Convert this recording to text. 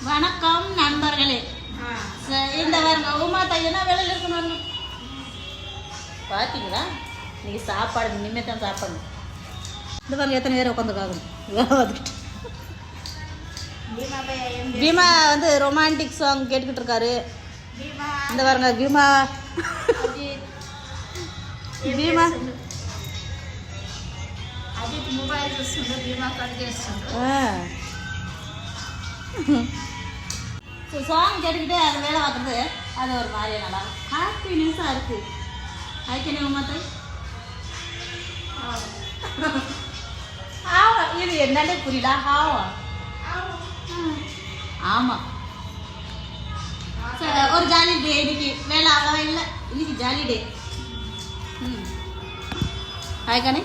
வணக்கம் நண்பர்களே. இந்த பாருங்க உமா தையனா வேலையில் இருக்கணும். பார்த்தீங்களா இன்னைக்கு சாப்பாடு இனிமேல் தான் சாப்பிடணும். இந்த பாருங்க எத்தனை பேர் உட்காந்துருக்காங்க. பீமா வந்து ரொமான்டிக் சாங் கேட்டுக்கிட்டு இருக்காரு. இந்த பாருங்க பீமா பீமா మొబైల్ చూస్తుండే బీమా కట్ చేస్తుండే சாங் கேட்டுக்கிட்டே அது வேலை பார்க்குறது அது ஒரு மாதிரியே நல்லா ஹாப்பினஸாக இருக்குது. அதுக்கு மாத்த ஆவா இது என்னன்னே புரியல. ஆவா ஆமாம் சரி ஒரு ஜாலி டே. இன்னைக்கு வேலை அவ்வளவா இல்லை, இன்னைக்கு ஜாலி டே. அதுக்கானே